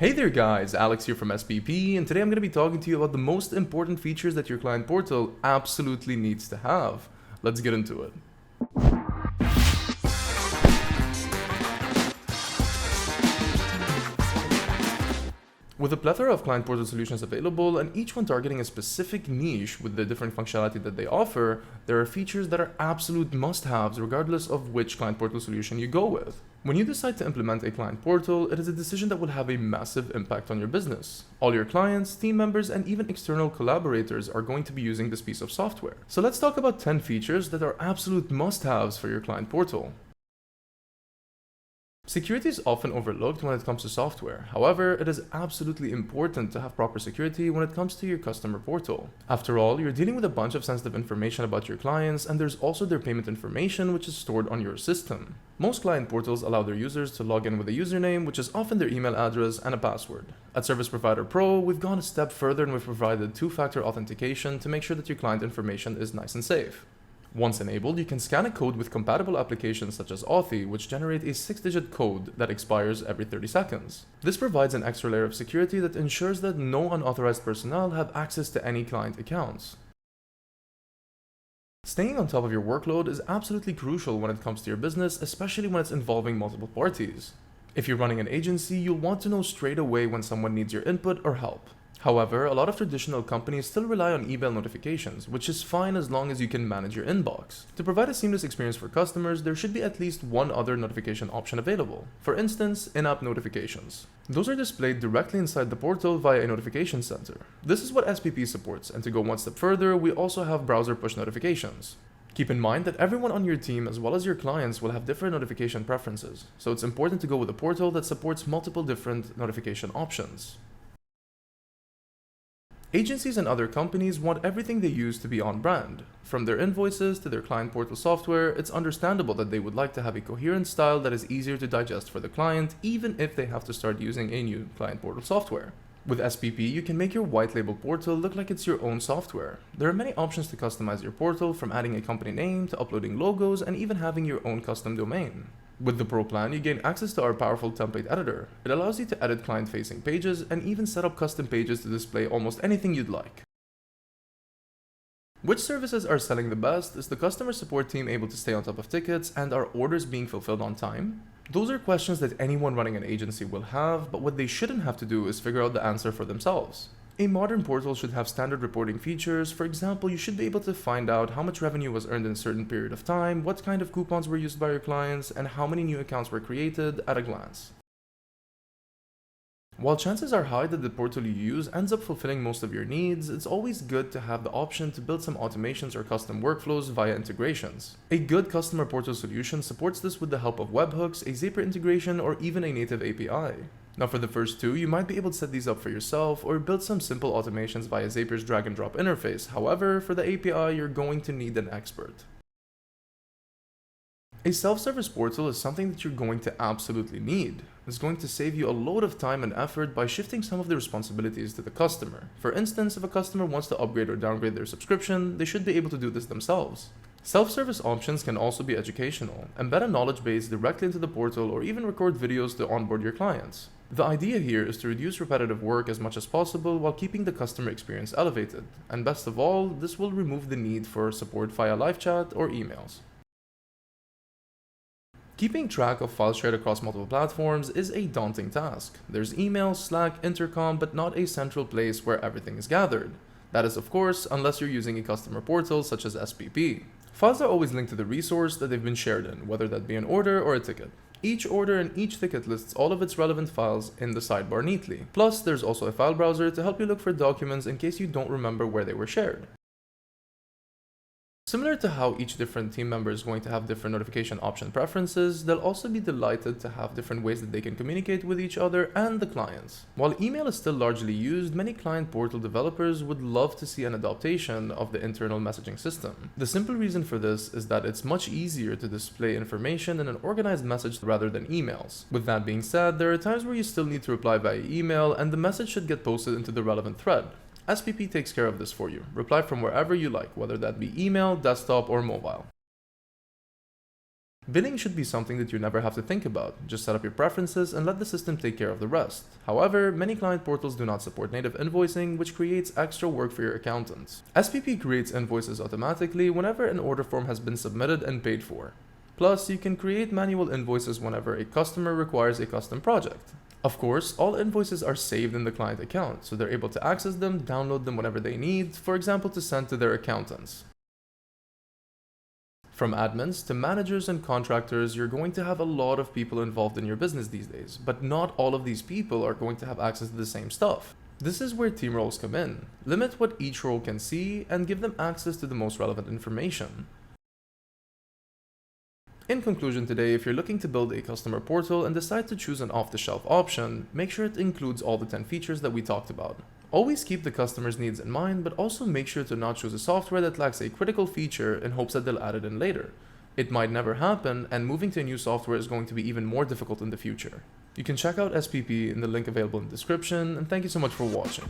Hey there guys, Alex here from SPP, and today I'm going to be talking to you about the most important features that your client portal absolutely needs to have. Let's get into it. With a plethora of client portal solutions available, and each one targeting a specific niche with the different functionality that they offer, there are features that are absolute must-haves regardless of which client portal solution you go with. When you decide to implement a client portal, it is a decision that will have a massive impact on your business. All your clients, team members, and even external collaborators are going to be using this piece of software. So let's talk about 10 features that are absolute must-haves for your client portal. Security is often overlooked when it comes to software. However, it is absolutely important to have proper security when it comes to your customer portal. After all, you're dealing with a bunch of sensitive information about your clients, and there's also their payment information which is stored on your system. Most client portals allow their users to log in with a username, which is often their email address, and a password. At Service Provider Pro, we've gone a step further and we've provided two-factor authentication to make sure that your client information is nice and safe. Once enabled, you can scan a code with compatible applications such as Authy, which generate a 6-digit code that expires every 30 seconds. This provides an extra layer of security that ensures that no unauthorized personnel have access to any client accounts. Staying on top of your workload is absolutely crucial when it comes to your business, especially when it's involving multiple parties. If you're running an agency, you'll want to know straight away when someone needs your input or help. However, a lot of traditional companies still rely on email notifications, which is fine as long as you can manage your inbox. To provide a seamless experience for customers, there should be at least one other notification option available. For instance, in-app notifications. Those are displayed directly inside the portal via a notification center. This is what SPP supports, and to go one step further, we also have browser push notifications. Keep in mind that everyone on your team as well as your clients will have different notification preferences, so it's important to go with a portal that supports multiple different notification options. Agencies and other companies want everything they use to be on brand. From their invoices to their client portal software, it's understandable that they would like to have a coherent style that is easier to digest for the client, even if they have to start using a new client portal software. With SPP, you can make your white label portal look like it's your own software. There are many options to customize your portal, from adding a company name to uploading logos and even having your own custom domain. With the Pro plan, you gain access to our powerful template editor. It allows you to edit client-facing pages and even set up custom pages to display almost anything you'd like. Which services are selling the best? Is the customer support team able to stay on top of tickets, and are orders being fulfilled on time? Those are questions that anyone running an agency will have, but what they shouldn't have to do is figure out the answer for themselves. A modern portal should have standard reporting features. For example, you should be able to find out how much revenue was earned in a certain period of time, what kind of coupons were used by your clients, and how many new accounts were created at a glance. While chances are high that the portal you use ends up fulfilling most of your needs, it's always good to have the option to build some automations or custom workflows via integrations. A good customer portal solution supports this with the help of webhooks, a Zapier integration, or even a native API. Now for the first two, you might be able to set these up for yourself or build some simple automations via Zapier's drag and drop interface. However, for the API, you're going to need an expert. A self-service portal is something that you're going to absolutely need. It's going to save you a load of time and effort by shifting some of the responsibilities to the customer. For instance, if a customer wants to upgrade or downgrade their subscription, they should be able to do this themselves. Self-service options can also be educational. Embed a knowledge base directly into the portal or even record videos to onboard your clients. The idea here is to reduce repetitive work as much as possible while keeping the customer experience elevated. And best of all, this will remove the need for support via live chat or emails. Keeping track of files shared across multiple platforms is a daunting task. There's email, Slack, Intercom, but not a central place where everything is gathered. That is, of course, unless you're using a customer portal such as SPP. Files are always linked to the resource that they've been shared in, whether that be an order or a ticket. Each order and each ticket lists all of its relevant files in the sidebar neatly. Plus, there's also a file browser to help you look for documents in case you don't remember where they were shared. Similar to how each different team member is going to have different notification option preferences, they'll also be delighted to have different ways that they can communicate with each other and the clients. While email is still largely used, many client portal developers would love to see an adaptation of the internal messaging system. The simple reason for this is that it's much easier to display information in an organized message rather than emails. With that being said, there are times where you still need to reply via email, and the message should get posted into the relevant thread. SPP takes care of this for you. Reply from wherever you like, whether that be email, desktop, or mobile. Billing should be something that you never have to think about. Just set up your preferences and let the system take care of the rest. However, many client portals do not support native invoicing, which creates extra work for your accountants. SPP creates invoices automatically whenever an order form has been submitted and paid for. Plus, you can create manual invoices whenever a customer requires a custom project. Of course, all invoices are saved in the client account, so they're able to access them, download them whenever they need, for example to send to their accountants. From admins to managers and contractors, you're going to have a lot of people involved in your business these days, but not all of these people are going to have access to the same stuff. This is where team roles come in. Limit what each role can see and give them access to the most relevant information. In conclusion today, if you're looking to build a customer portal and decide to choose an off-the-shelf option, make sure it includes all the 10 features that we talked about. Always keep the customer's needs in mind, but also make sure to not choose a software that lacks a critical feature in hopes that they'll add it in later. It might never happen, and moving to a new software is going to be even more difficult in the future. You can check out SPP in the link available in the description, and thank you so much for watching.